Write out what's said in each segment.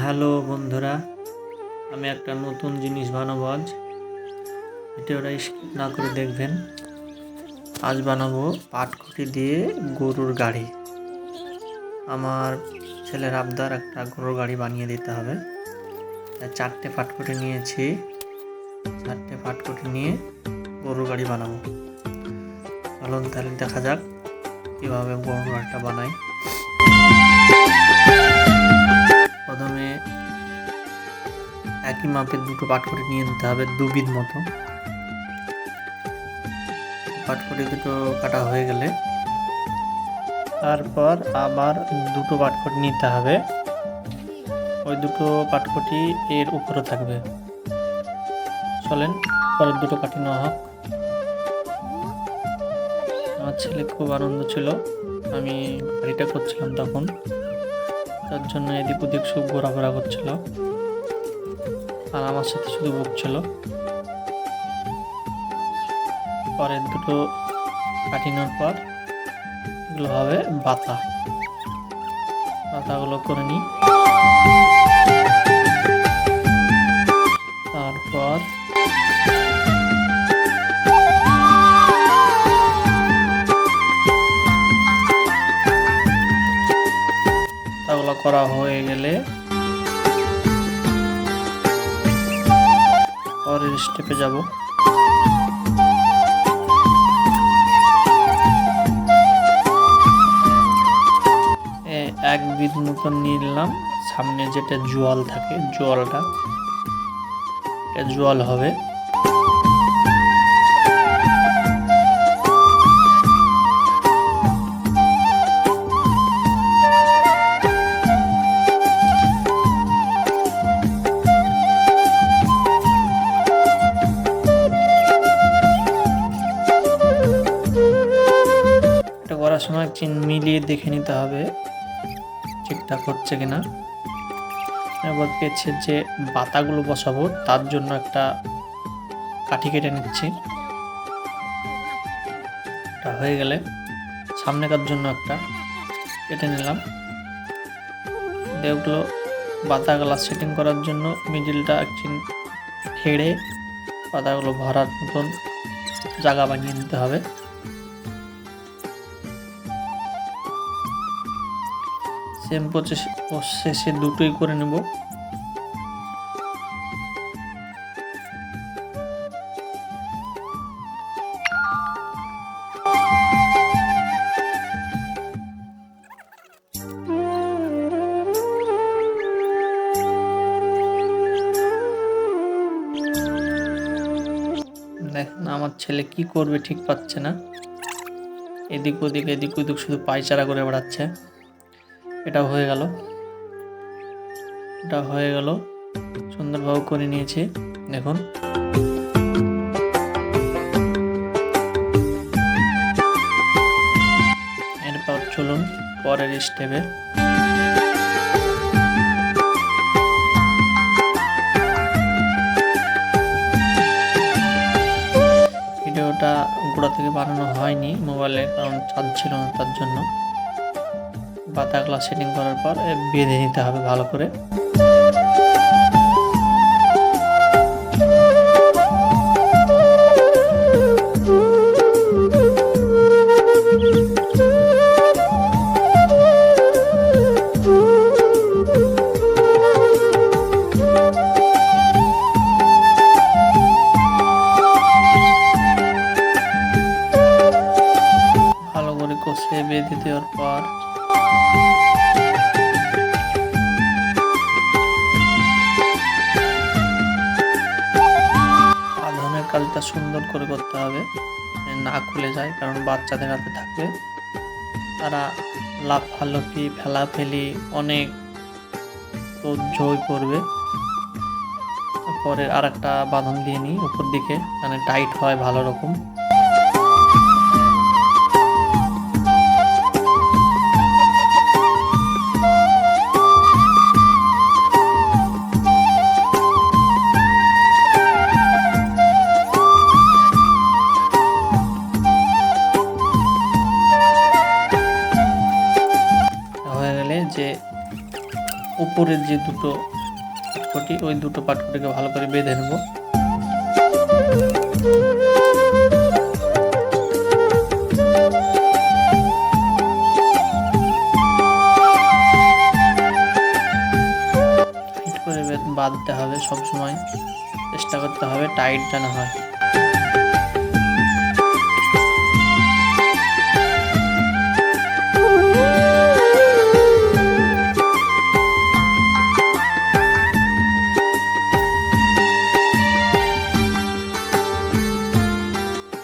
Hello বন্ধুরা, আমি একটা নতুন জিনিস বানাবো আজ। ভিডিওটা স্কিপ না করে দেখবেন। আজ বানাবো পাটকুটি দিয়ে গরুর গাড়ি। আমার ছেলের আবদার একটা গরুর গাড়ি বানিয়ে দিতে হবে। তাই 4টে পাটকুটি নিয়েছি। 4টে পাটকুটি নিয়ে গরুর গাড়ি বানাবো। চলুন তাহলে দেখা যাক কীভাবে গরুর গাড়িটা বানাই। প্রথমে একই মাপের দুটো পাটকুটি নিয়ে নিতে হবে, দুবির মতো। পাটকুটি দুটো কাটা হয়ে গেলে তারপর আবার দুটো পাটকুটি নিতে হবে। ওই দুটো পাটকুটি এর উপরে থাকবে। চলেন পরের দুটো কাটি নেওয়া হোক। আমার ছেলে খুব আনন্দ ছিল, আমি গাড়িটা করছিলাম তখন, তার জন্য এদিক ওদিক সব ঘোরাফেরা করছিল আর আমার সাথে শুধু বকছিল। পরের দুটো কাটিনোর পর এগুলো হবে বাতাগুলো করে নিই। তারপর তাগুলো করা হয়ে গেলে পরের স্টেপে যাব। এক বিট মতন নিলাম, সামনে যেটা জোয়াল থাকে, জোয়ালটা জোয়াল হবে। এটা করার সময় মিলিয়ে দেখে নিতে হবে ঠিকঠাক হচ্ছে কিনা। এবার পেছনের যে বাতাগুলো বসাবো তার জন্য একটা কাঠি কেটে নিচ্ছি। এটা হয়ে গেলে সামনেকার জন্য একটা কেটে নিলাম। এগুলো বাতাগুলো সেটিং করার জন্য মিডিলটা একটু হেড়ে পাতাগুলো ভরার মতন জায়গা বানিয়ে নিতে হবে। সেম প্রসেসে দুটোই করে নেব। দেখেন আমার ছেলে কি করবে ঠিক পাচ্ছে না, এদিক ওদিক শুধু পায়চারা করে বেড়াচ্ছে। এটা হয়ে গেল, সুন্দরভাবে করে নিয়েছি। দেখুন এরপর চলুন পরের স্টেপে। ভিডিওটা গোড়া থেকে বানানো হয়নি মোবাইলে, কারণ চার্জ ছিল না, তার জন্য। পাতাগুলো সেটিং করার পর বেঁধে নিতে হবে ভালো করে। ভালো করে কষে বেঁধে দেওয়ার পর বাঁধনের কাজটা সুন্দর করে করতে হবে, না খুলে যায়, কারণ বাচ্চাদের হাতে থাকবে, তারা লাফালাফি ফেলাফেলি অনেক জয় করবে। পরে আর একটা বাঁধন দিয়ে নিই উপর দিকে, মানে টাইট হয় ভালো রকম। হয়ে গেলে যে উপরের যে দুটো পাটকটি, ওই দুটো পাটকটিকে ভালো করে বেঁধে নেব। টাইট করে বাঁধতে হবে, সবসময় চেষ্টা করতে হবে টাইট যেন হয়।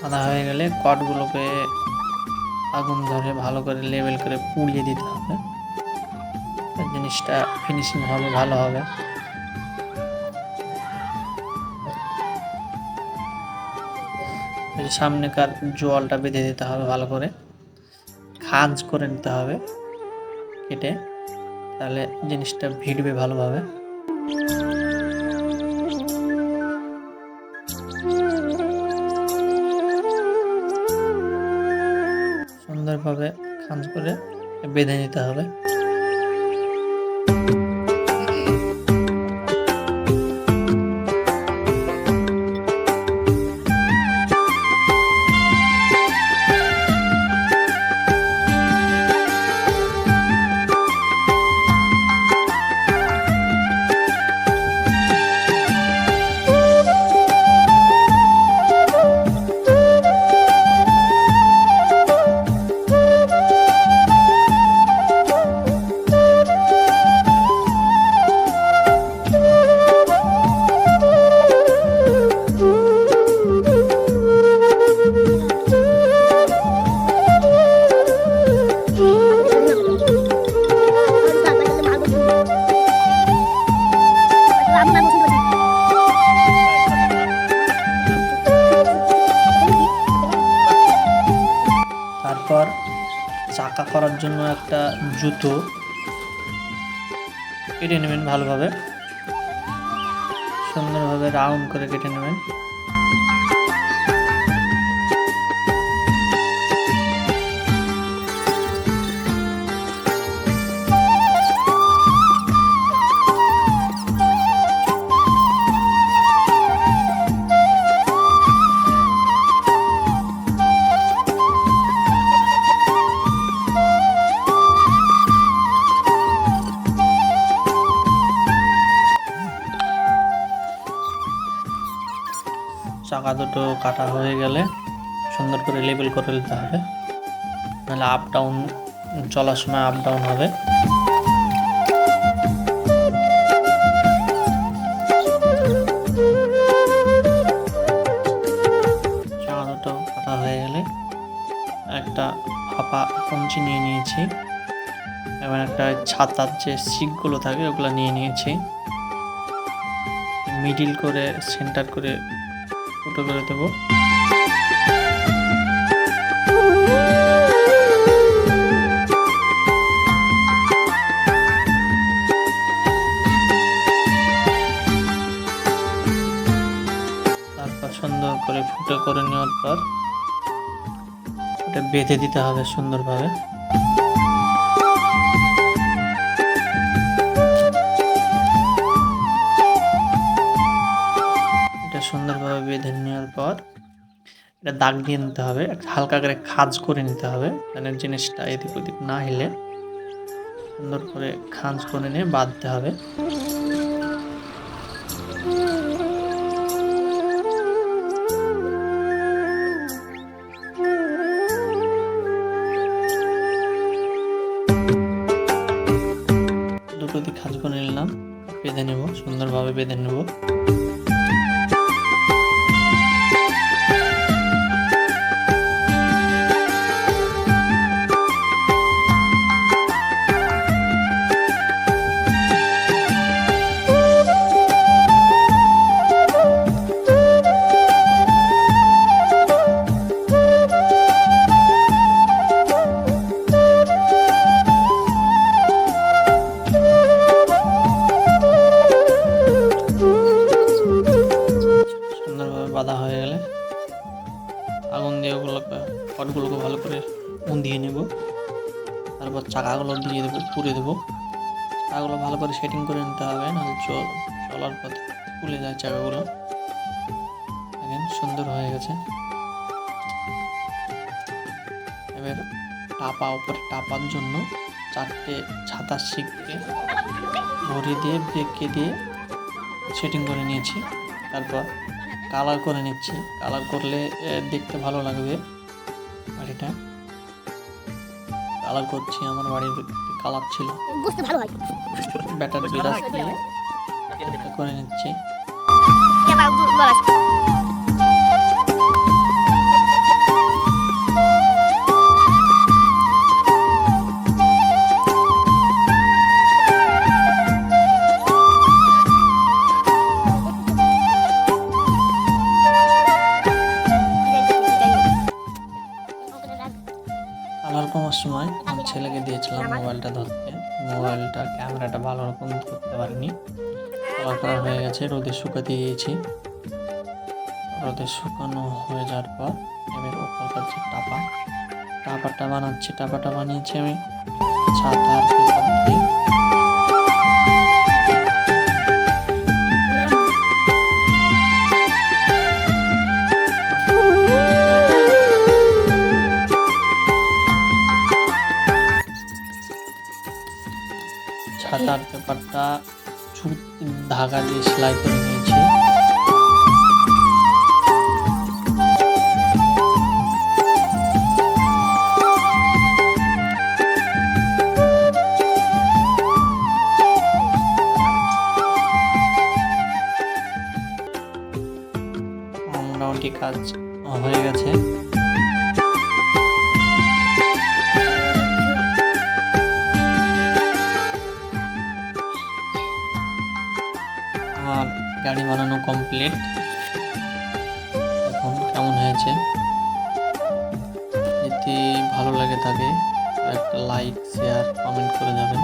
বাঁধা হয়ে গেলে কটগুলোকে আগুন ধরে ভালো করে লেবেল করে পুড়িয়ে দিতে হবে, জিনিসটা ফিনিশিং হবে, ভালো হবে। সামনেকার জলটা বেঁধে দিতে হবে, ভালো করে খাঁজ করে নিতে হবে কেটে, তাহলে জিনিসটা ভিড়বে ভালোভাবে। সুন্দরভাবে খাঁজ করে বেঁধে নিতে হবে। তারপর চাকা করার জন্য একটা জুতো কেটে নেবেন, ভালোভাবে সুন্দরভাবে রাউন্ড করে কেটে নেবেন। চাকা দুটো কাটা হয়ে গেলে সুন্দর করে লেবেল করে নিতে হবে, নাহলে আপ ডাউন চলার সময় আপ ডাউন হবে। চাকা দুটো কাটা হয়ে গেলে একটা ফাঁপা কঞ্চি নিয়ে নিয়েছি, এবার একটা ছাতার যে শিকগুলো থাকে ওগুলো নিয়ে নিয়েছি, মিডিল করে সেন্টার করে ফুটো করে দেবো। তারপর সুন্দর করে ফুটো করে নেওয়ার পর এটা বেঁধে দিতে হবে সুন্দরভাবে। সুন্দরভাবে বেঁধে নেওয়ার পর এটা দাগ দিয়ে নিতে হবে, হালকা করে খাঁজ করে নিতে হবে, মানে জিনিসটা এদিক ওদিক না হিলে সুন্দর করে খাঁজ করে নিয়ে বাঁধতে হবে। দুটো দিক খাঁজ করে নিলাম, বেঁধে নেব, সুন্দরভাবে বেঁধে নেব। বাঁধা হয়ে গেলে আগুন দিয়ে পটগুলোকে ভালো করে দিয়ে নেব, তারপর চাকাগুলো দিয়ে দেবো, পুড়ে দেবো। চাকাগুলো ভালো করে সেটিং করে নিতে হবে, নাহলে চলার পথে খুলে যায় চাকাগুলো। দেখেন সুন্দর হয়ে গেছে। এবার উপরে টাপার জন্য 4টে ছাতার শিককে ঘড়ি দিয়ে ব্রেককে দিয়ে সেটিং করে নিয়েছি। তারপর কালার করে নিচ্ছি। কালার করলে দেখতে ভালো লাগবে বাড়িটা। কালার করছি, আমার বাড়ির কালার ছিল, ব্যাটার বিরাজ দিয়ে করে নিচ্ছি। কালার কমার সময় আমার ছেলেকে দিয়েছিলাম মোবাইলটা ধরতে। মোবাইলটা ক্যামেরাটা ভালো রকম ধরতে পারিনি। কালার করা হয়ে গেছে, রোদে শুকাতে দিয়েছি। রোদে শুকানো হয়ে যাওয়ার পর এবার ওপরকার যে টাপাটা বানাচ্ছি। টাপাটা বানিয়েছি আমি ছাতা আর পেপার দিয়ে। ছাতার পেপারটা ধাগা দিয়ে সেলাই করে নিয়েছি। মোটামুটি কাজ হয়ে গেছে। আমার গাড়ি বানানো কমপ্লিট। এখন কেমন হয়েছে যদি ভালো লাগে থাকে একটা লাইক শেয়ার কমেন্ট করে যাবেন।